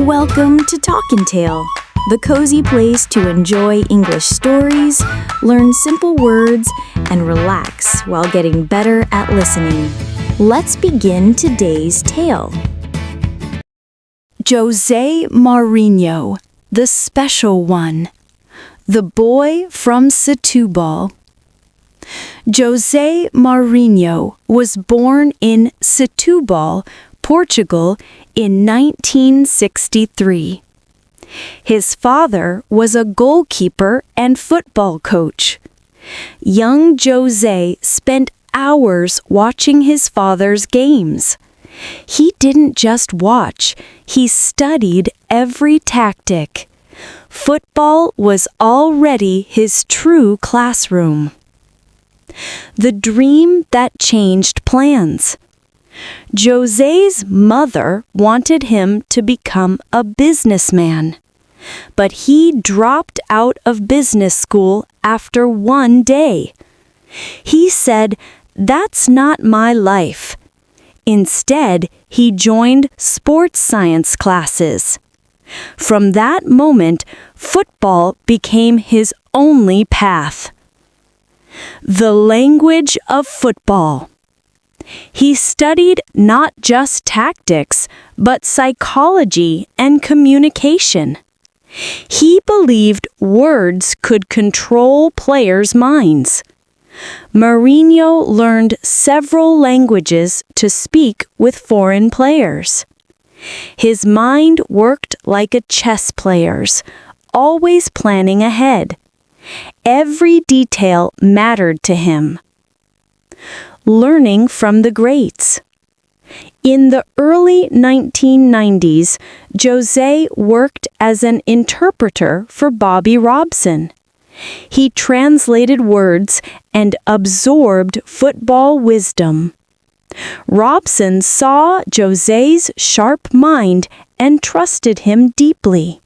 Welcome to Talkin' Tale, the cozy place to enjoy English stories, learn simple words, and relax while getting better at listening. Let's begin today's tale. Jose Mourinyo, the special one. The boy from Setúbal. Jose Mourinyo was born in Setúbal, Portugal, in 1963. His father was a goalkeeper and football coach. Young Jose spent hours watching his father's games. He didn't just watch, he studied every tactic. Football was already his true classroom. The dream that changed plans. José's mother wanted him to become a businessman, but he dropped out of business school after one day. He said, "That's not my life." Instead, he joined sports science classes. From that moment, football became his only path. The language of football. He studied not just tactics, but psychology and communication. He believed words could control players' minds. Mourinyo learned several languages to speak with foreign players. His mind worked like a chess player's, always planning ahead. Every detail mattered to him. Learning from the greats. In the early 1990s, José worked as an interpreter for Bobby Robson. He translated words and absorbed football wisdom. Robson saw José's sharp mind and trusted him deeply.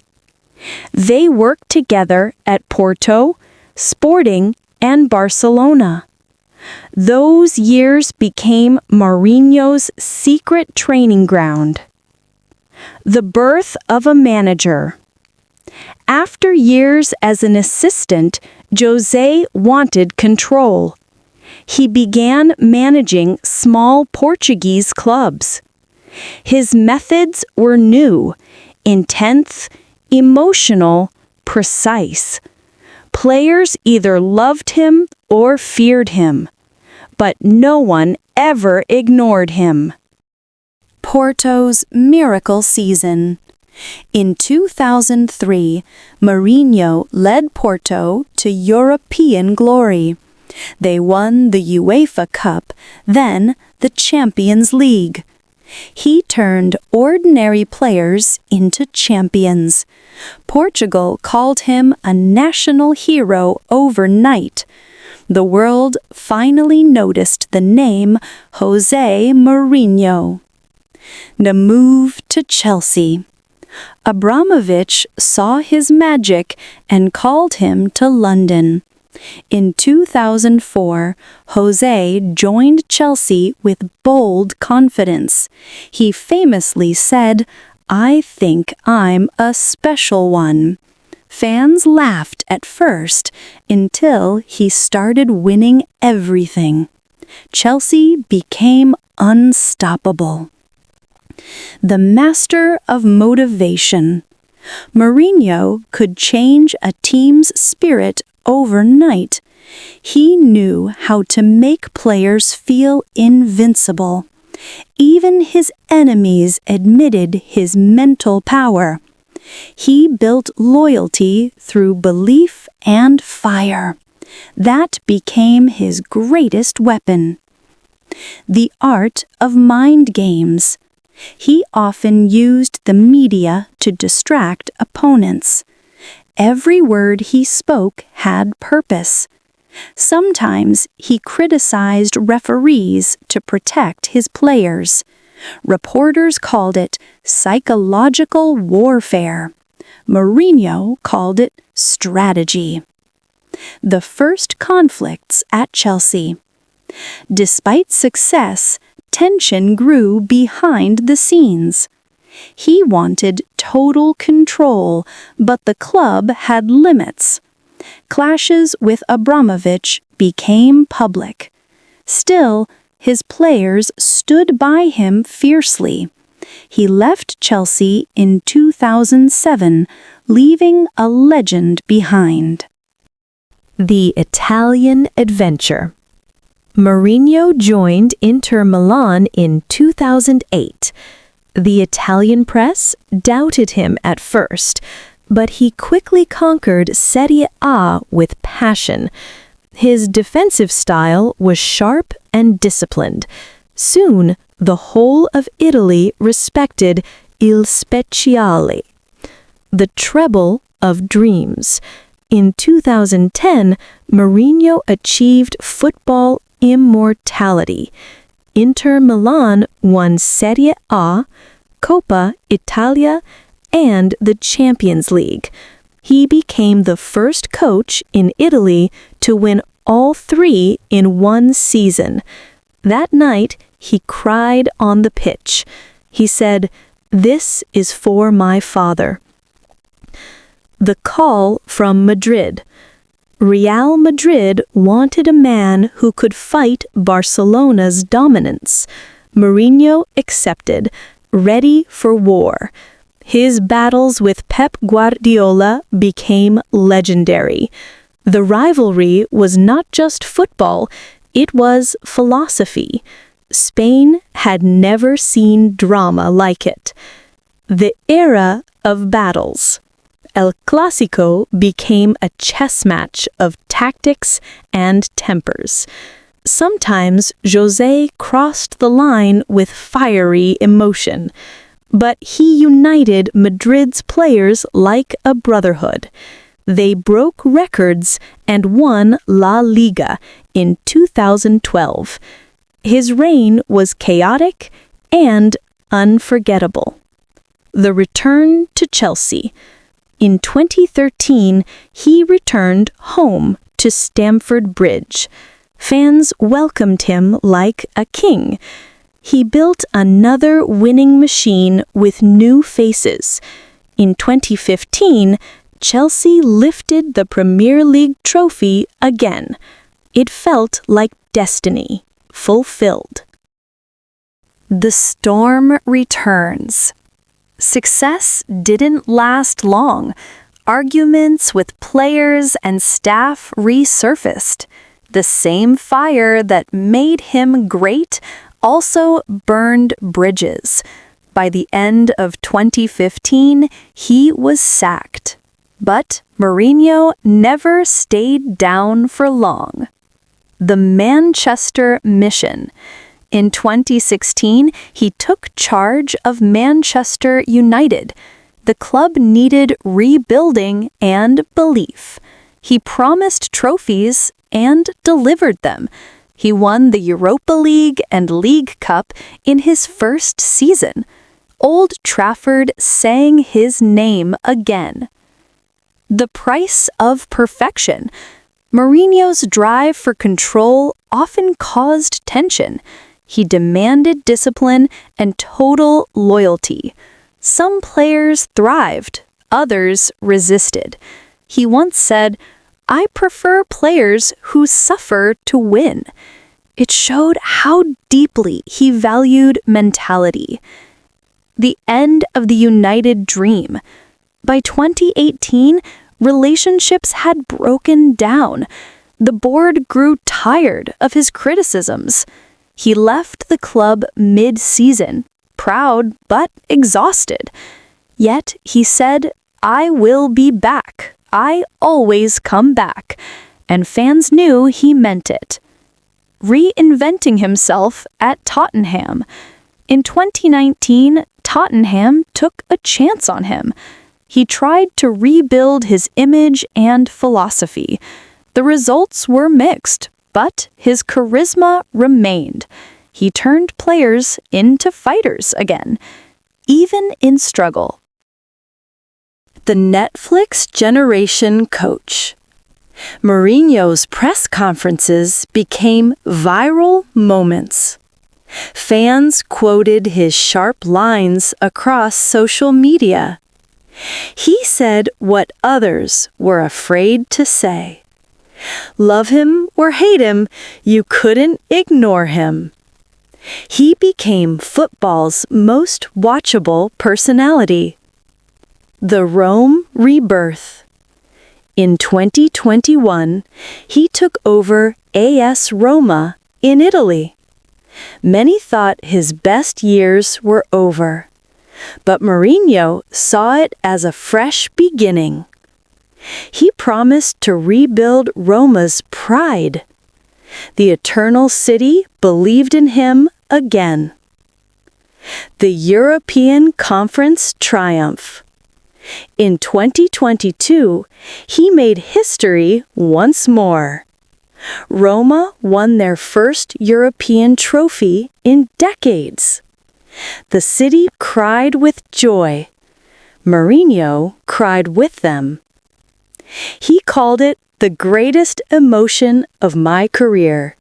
They worked together at Porto, Sporting, and Barcelona. Those years became Mourinho's secret training ground. The birth of a manager. After years as an assistant, José wanted control. He began managing small Portuguese clubs. His methods were new, intense, emotional, precise. Players either loved him or feared him, but no one ever ignored him. Porto's miracle season. In 2003, Mourinho led Porto to European glory. They won the UEFA Cup, then the Champions League. He turned ordinary players into champions. Portugal called him a national hero overnight. The world finally noticed the name Jose Mourinho. The move to Chelsea. Abramovich saw his magic and called him to London. In 2004, José joined Chelsea with bold confidence. He famously said, "I think I'm a special one." Fans laughed at first until he started winning everything. Chelsea became unstoppable. The master of motivation. Mourinho could change a team's spirit overnight. He knew how to make players feel invincible. Even his enemies admitted his mental power. He built loyalty through belief and fire. That became his greatest weapon. The art of mind games. He often used the media to distract opponents. Every word he spoke had purpose. Sometimes he criticized referees to protect his players. Reporters called it psychological warfare. Mourinho called it strategy. The first conflicts at Chelsea. Despite success, tension grew behind the scenes. He wanted total control, but the club had limits. Clashes with Abramovich became public. Still, his players stood by him fiercely. He left Chelsea in 2007, leaving a legend behind. The Italian Adventure. Mourinyo joined Inter Milan in 2008. The Italian press doubted him at first, but he quickly conquered Serie A with passion. His defensive style was sharp and disciplined. Soon, the whole of Italy respected Il Speciale, the treble of dreams. In 2010, Mourinyo achieved football immortality. Inter Milan won Serie A, Coppa Italia, and the Champions League. He became the first coach in Italy to win all three in one season. That night, he cried on the pitch. He said, "This is for my father." The call from Madrid. Real Madrid wanted a man who could fight Barcelona's dominance. Mourinyo accepted, ready for war. His battles with Pep Guardiola became legendary. The rivalry was not just football, it was philosophy. Spain had never seen drama like it. The era of battles. El Clásico became a chess match of tactics and tempers. Sometimes José crossed the line with fiery emotion, but he united Madrid's players like a brotherhood. They broke records and won La Liga in 2012. His reign was chaotic and unforgettable. The return to Chelsea. In 2013, he returned home to Stamford Bridge. Fans welcomed him like a king. He built another winning machine with new faces. In 2015, Chelsea lifted the Premier League trophy again. It felt like destiny, fulfilled. The storm returns. Success didn't last long. Arguments with players and staff resurfaced. The same fire that made him great also burned bridges. By the end of 2015, he was sacked. But Mourinyo never stayed down for long. The Manchester Mission. In 2016, he took charge of Manchester United. The club needed rebuilding and belief. He promised trophies and delivered them. He won the Europa League and League Cup in his first season. Old Trafford sang his name again. The price of perfection. Mourinho's drive for control often caused tension. He demanded discipline and total loyalty. Some players thrived, others resisted. He once said, "I prefer players who suffer to win." It showed how deeply he valued mentality. The end of the United dream. By 2018, relationships had broken down. The board grew tired of his criticisms. He left the club mid-season, proud but exhausted. Yet he said, "I will be back. I always come back." And fans knew he meant it. Reinventing himself at Tottenham. In 2019, Tottenham took a chance on him. He tried to rebuild his image and philosophy. The results were mixed, but his charisma remained. He turned players into fighters again, even in struggle. The Netflix Generation Coach. Mourinho's press conferences became viral moments. Fans quoted his sharp lines across social media. He said what others were afraid to say. Love him or hate him, you couldn't ignore him. He became football's most watchable personality. The Rome Rebirth. In 2021, he took over AS Roma in Italy. Many thought his best years were over, but Mourinyo saw it as a fresh beginning. He promised to rebuild Roma's pride. The Eternal City believed in him again. The European Conference triumph. In 2022, he made history once more. Roma won their first European trophy in decades. The city cried with joy. Mourinyo cried with them. He called it the greatest emotion of my career.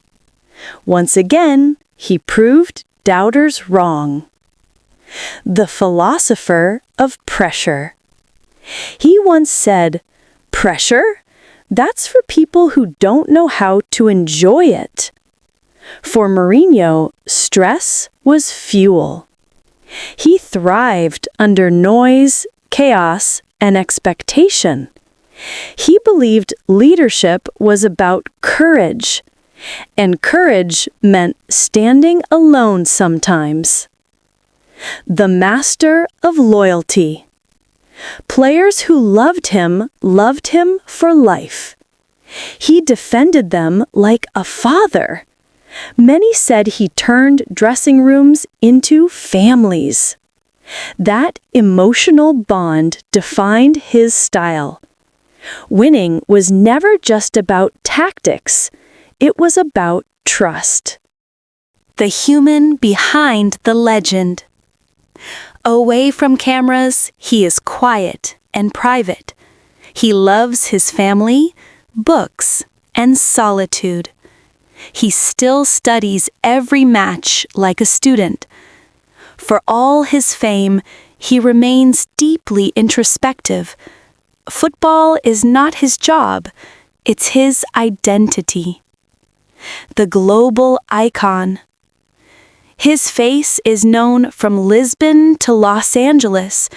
Once again, he proved doubters wrong. The philosopher of pressure. He once said, "Pressure? That's for people who don't know how to enjoy it." For Mourinyo, stress was fuel. He thrived under noise, chaos, and expectation. He believed leadership was about courage, and courage meant standing alone sometimes. The master of loyalty. Players who loved him for life. He defended them like a father. Many said he turned dressing rooms into families. That emotional bond defined his style. Winning was never just about tactics, it was about trust. The human behind the legend. Away from cameras, he is quiet and private. He loves his family, books, and solitude. He still studies every match like a student. For all his fame, he remains deeply introspective. Football is not his job, it's his identity. The global icon. His face is known from Lisbon to Los Angeles.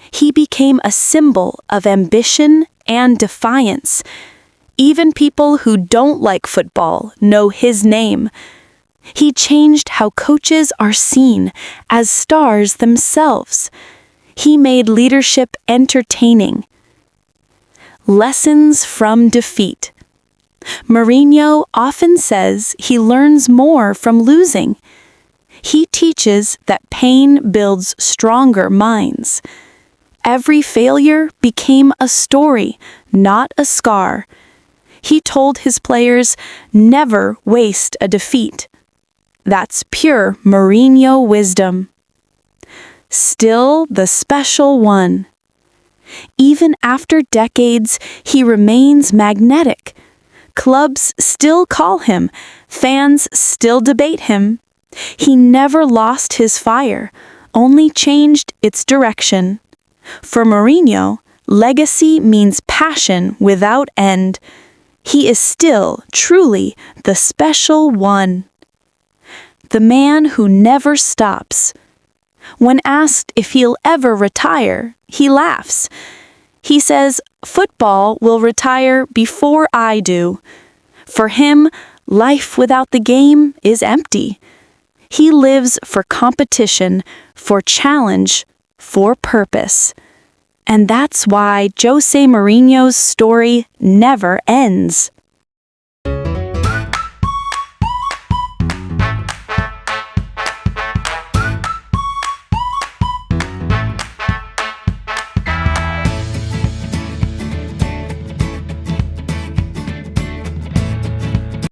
He became a symbol of ambition and defiance. Even people who don't like football know his name. He changed how coaches are seen as stars themselves. He made leadership entertaining. Lessons from defeat. Mourinyo often says he learns more from losing. He teaches that pain builds stronger minds. Every failure became a story, not a scar. He told his players, never waste a defeat. That's pure Mourinyo wisdom. Still the special one. Even after decades, he remains magnetic. Clubs still call him, fans still debate him. He never lost his fire, only changed its direction. For Mourinyo, legacy means passion without end. He is still, truly, the special one. The man who never stops. When asked if he'll ever retire, he laughs. He says, "Football will retire before I do." For him, life without the game is empty. He lives for competition, for challenge, for purpose. And that's why Jose Mourinho's story never ends.